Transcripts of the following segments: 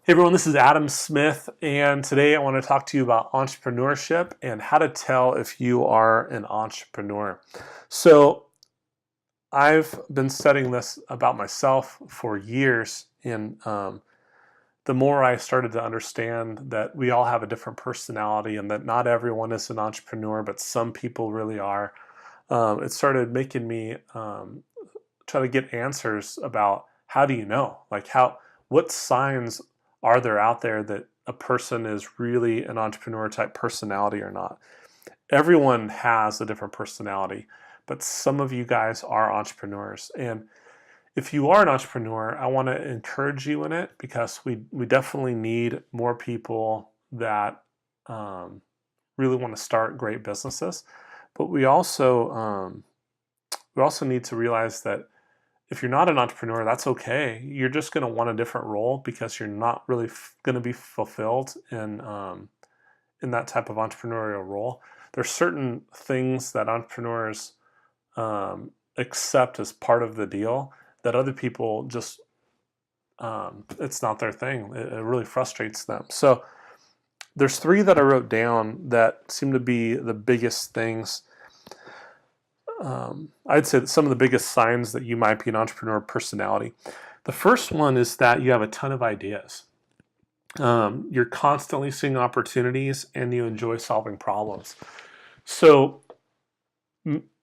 Hey everyone, this is Adam Smith, and today I want to talk to you about entrepreneurship and how to tell if you are an entrepreneur. So, I've been studying this about myself for years, and the more I started to understand that we all have a different personality and that not everyone is an entrepreneur, but some people really are, it started making me try to get answers about how do you know? What signs are there out there that a person is really an entrepreneur type personality or not? Everyone has a different personality, but some of you guys are entrepreneurs. And if you are an entrepreneur, I want to encourage you in it because we definitely need more people that um, really want to start great businesses. But we also need to realize that if you're not an entrepreneur, that's okay. You're just going to want a different role because you're not really going to be fulfilled in that type of entrepreneurial role. There's certain things that entrepreneurs accept as part of the deal that other people just it's not their thing. It really frustrates them. So there's three that I wrote down that seem to be the biggest things. I'd say that some of the biggest signs that you might be an entrepreneur personality. The first one is that you have a ton of ideas. You're constantly seeing opportunities and you enjoy solving problems. So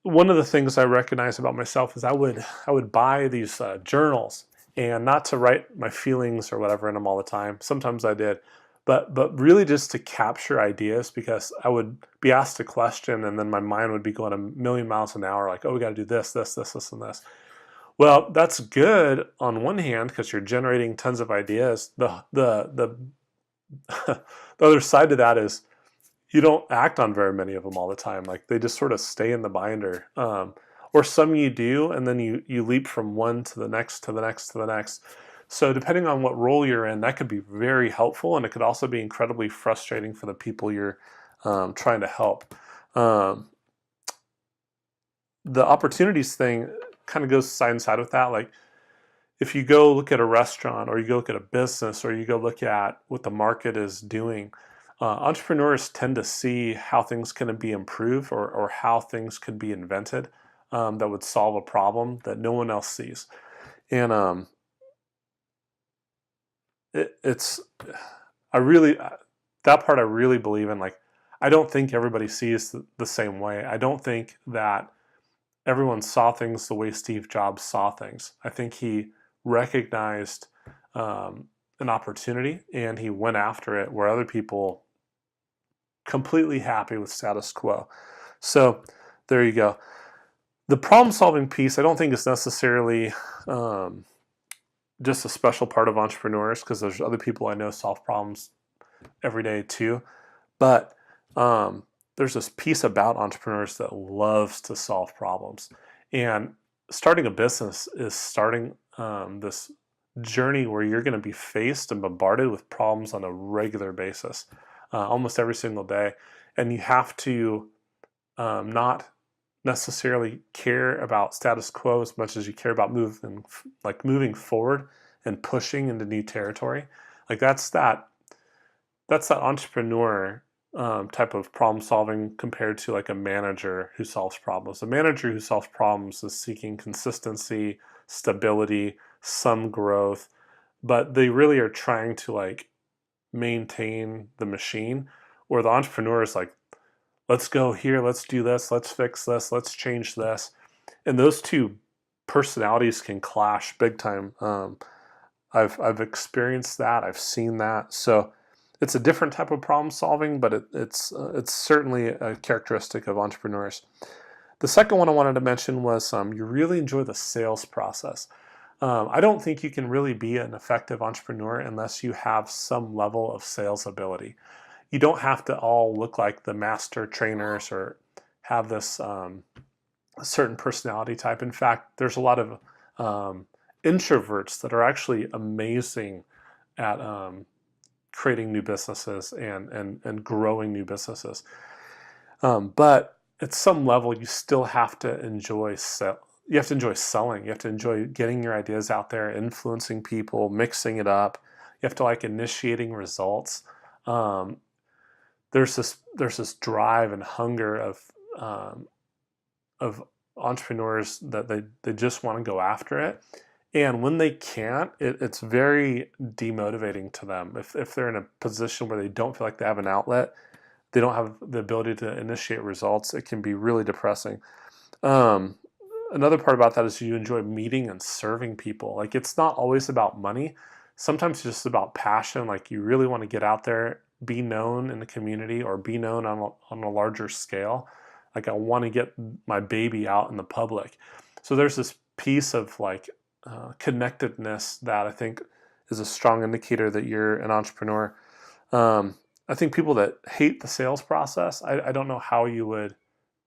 one of the things I recognize about myself is I would buy these journals, and not to write my feelings or whatever in them all the time. Sometimes I did, but really just to capture ideas because I would be asked a question and then my mind would be going a million miles an hour, like, oh, we got to do this, this, this, this, and this. Well, that's good on one hand because you're generating tons of ideas. The the other side to that is you don't act on very many of them all the time. Like they just sort of stay in the binder. Or some you do, and then you leap from one to the next, to the next, to the next. So depending on what role you're in, that could be very helpful, and it could also be incredibly frustrating for the people you're trying to help. Um, the opportunities thing kind of goes side and side with that. Like if you go look at a restaurant or you go look at a business or you go look at what the market is doing, entrepreneurs tend to see how things can be improved or how things could be invented that would solve a problem that no one else sees. And it's I really that part I really believe in. Like I don't think everybody sees the same way. I don't think that everyone saw things the way Steve Jobs saw things. I think he recognized an opportunity and he went after it where other people completely happy with status quo. So there you go. The problem solving piece, I don't think is necessarily just a special part of entrepreneurs because there's other people I know solve problems every day too. But there's this piece about entrepreneurs that loves to solve problems. And starting a business is starting this journey where you're going to be faced and bombarded with problems on a regular basis, almost every single day. And you have to not necessarily care about status quo as much as you care about moving forward and pushing into new territory. Like that's that entrepreneur type of problem solving compared to like a manager who solves problems. A manager who solves problems is seeking consistency, stability, some growth, but they really are trying to like maintain the machine. Or the entrepreneur is like, let's go here, let's do this, let's fix this, let's change this. And those two personalities can clash big time. I've experienced that. I've seen that. So it's a different type of problem solving, but it's certainly a characteristic of entrepreneurs. The second one I wanted to mention was you really enjoy the sales process. I don't think you can really be an effective entrepreneur unless you have some level of sales ability. You don't have to all look like the master trainers or have this certain personality type. In fact, there's a lot of introverts that are actually amazing at creating new businesses and growing new businesses. But at some level, you still have to enjoy you have to enjoy selling. You have to enjoy getting your ideas out there, influencing people, mixing it up. You have to like initiating results. Um, there's this drive and hunger of entrepreneurs that they just want to go after it. And when they can't, it's very demotivating to them. If they're in a position where they don't feel like they have an outlet, they don't have the ability to initiate results, it can be really depressing. Um, Another part about that is you enjoy meeting and serving people. Like it's not always about money. Sometimes it's just about passion. Like you really want to get out there, be known in the community or be known on a larger scale. Like I want to get my baby out in the public. So there's this piece of like connectedness that I think is a strong indicator that you're an entrepreneur. I think people that hate the sales process, I don't know how you would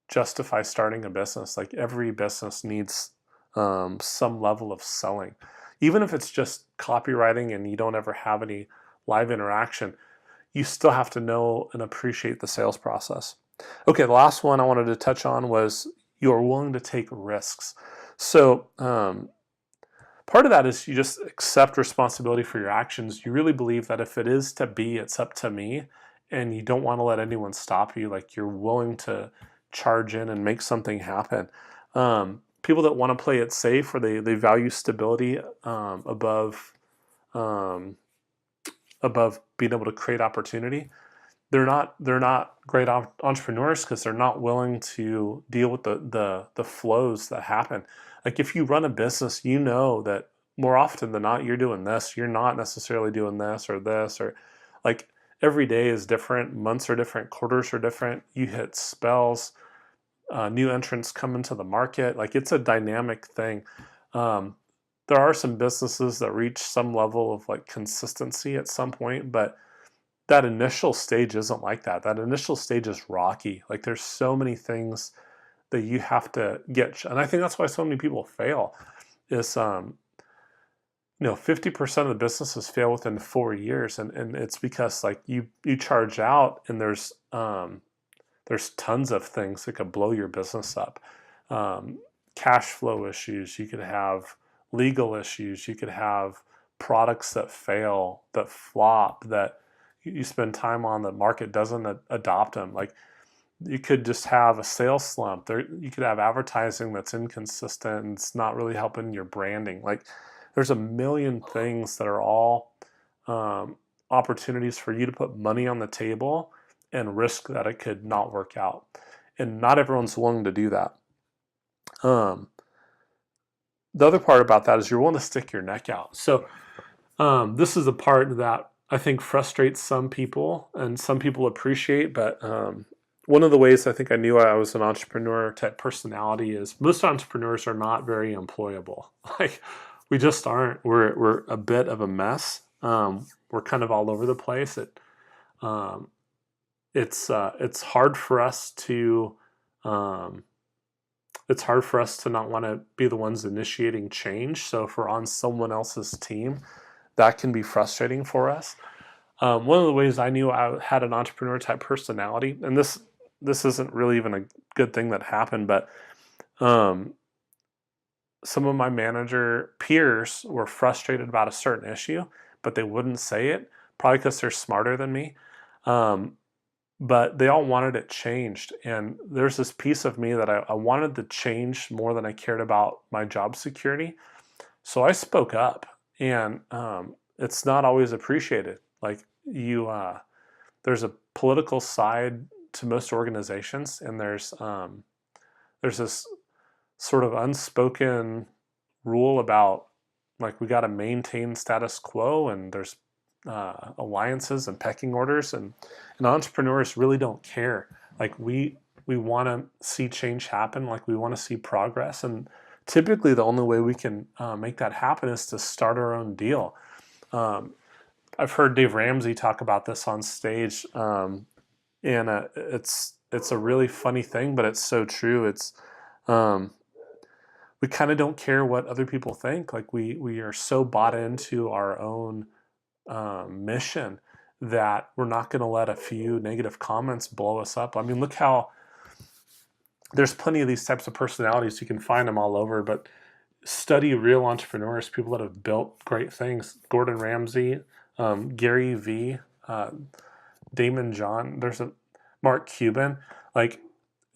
justify starting a business. Like every business needs some level of selling, even if it's just copywriting and you don't ever have any live interaction. You still have to know and appreciate the sales process. Okay, the last one I wanted to touch on was you're willing to take risks. So part of that is you just accept responsibility for your actions. You really believe that if it is to be, it's up to me, and you don't want to let anyone stop you. Like you're willing to charge in and make something happen. People that want to play it safe or they value stability um, above being able to create opportunity. They're not great entrepreneurs because they're not willing to deal with the flows that happen. Like if you run a business, you know that more often than not you're doing this. You're not necessarily doing this or like every day is different. Months are different. Quarters are different. You hit spells. New entrants come into the market. Like it's a dynamic thing. Um, there are some businesses that reach some level of like consistency at some point, but that initial stage isn't like that. That initial stage is rocky. Like there's so many things that you have to get, and I think that's why so many people fail. Is 50% of the businesses fail within 4 years, and it's because like you charge out, and there's tons of things that could blow your business up. Um, Cash flow issues. You could have legal issues. You could have products that fail, that flop, that you spend time on, the market doesn't adopt them. Like you could just have a sales slump. You could have advertising that's inconsistent and it's not really helping your branding. Like there's a million things that are all opportunities for you to put money on the table and risk that it could not work out. And not everyone's willing to do that. The other part about that is you're willing to stick your neck out. So this is the part that I think frustrates some people and some people appreciate. But one of the ways I think I knew I was an entrepreneur type personality is most entrepreneurs are not very employable. Like we just aren't. We're a bit of a mess. We're kind of all over the place. It's hard for us to not want to be the ones initiating change. So if we're on someone else's team, that can be frustrating for us. One of the ways I knew I had an entrepreneur type personality, and this isn't really even a good thing that happened, but some of my manager peers were frustrated about a certain issue, but they wouldn't say it, probably because they're smarter than me. But they all wanted it changed. And there's this piece of me that I wanted to change more than I cared about my job security. So I spoke up, and it's not always appreciated. Like there's a political side to most organizations, and there's this sort of unspoken rule about like we got to maintain status quo, and there's alliances and pecking orders, and entrepreneurs really don't care. Like we want to see change happen. Like we want to see progress, and typically the only way we can make that happen is to start our own deal. I've heard Dave Ramsey talk about this on stage, and it's a really funny thing, but it's so true. It's we kind of don't care what other people think. Like we are so bought into our own mission that we're not going to let a few negative comments blow us up. I mean, look how there's plenty of these types of personalities. You can find them all over, but study real entrepreneurs, people that have built great things. Gordon Ramsay, Gary V, Damon John, there's a Mark Cuban. Like,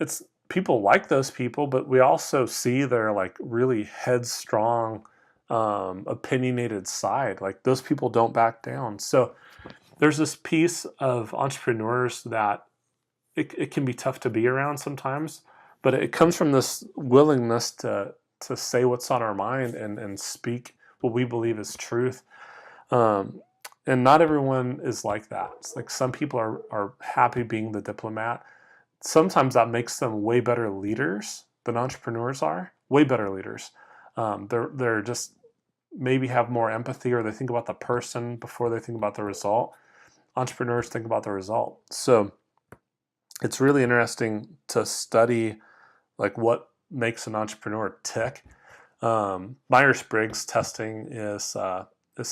it's people like those people, but we also see their like really headstrong, opinionated side. Like those people don't back down. So there's this piece of entrepreneurs that it can be tough to be around sometimes, but it comes from this willingness to say what's on our mind and speak what we believe is truth. Um, and not everyone is like that. It's like some people are happy being the diplomat. Sometimes that makes them way better leaders than entrepreneurs are. Way better leaders. They're just maybe have more empathy, or they think about the person before they think about the result. Entrepreneurs think about the result. So it's really interesting to study like what makes an entrepreneur tick. Myers-Briggs testing is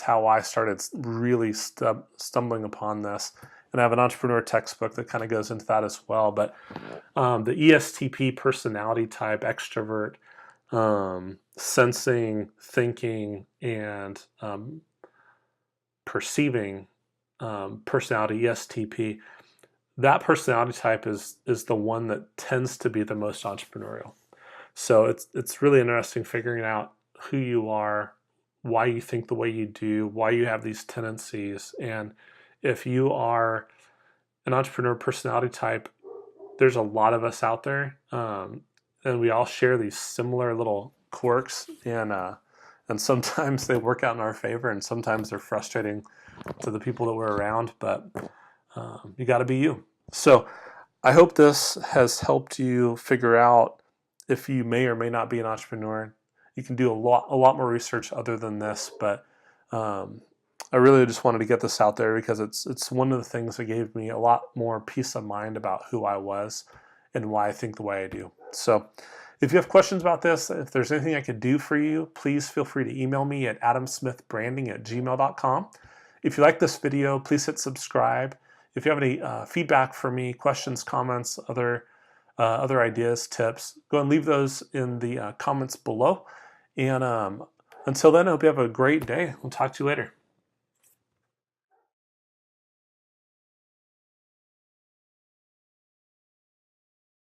how I started really stumbling upon this. And I have an entrepreneur textbook that kind of goes into that as well. But the ESTP personality type, extrovert, sensing, thinking, and perceiving personality, ESTP, that personality type is the one that tends to be the most entrepreneurial. So it's really interesting figuring out who you are, why you think the way you do, why you have these tendencies. And if you are an entrepreneur personality type, there's a lot of us out there, and we all share these similar little quirks, and sometimes they work out in our favor, and sometimes they're frustrating to the people that we're around. But you got to be you. So I hope this has helped you figure out if you may or may not be an entrepreneur. You can do a lot more research other than this, but I really just wanted to get this out there because it's one of the things that gave me a lot more peace of mind about who I was and why I think the way I do. So if you have questions about this, if there's anything I could do for you, please feel free to email me at adamsmithbranding@gmail.com. If you like this video, please hit subscribe. If you have any feedback for me, questions, comments, other ideas, tips, go and leave those in the comments below. And until then, I hope you have a great day. We'll talk to you later.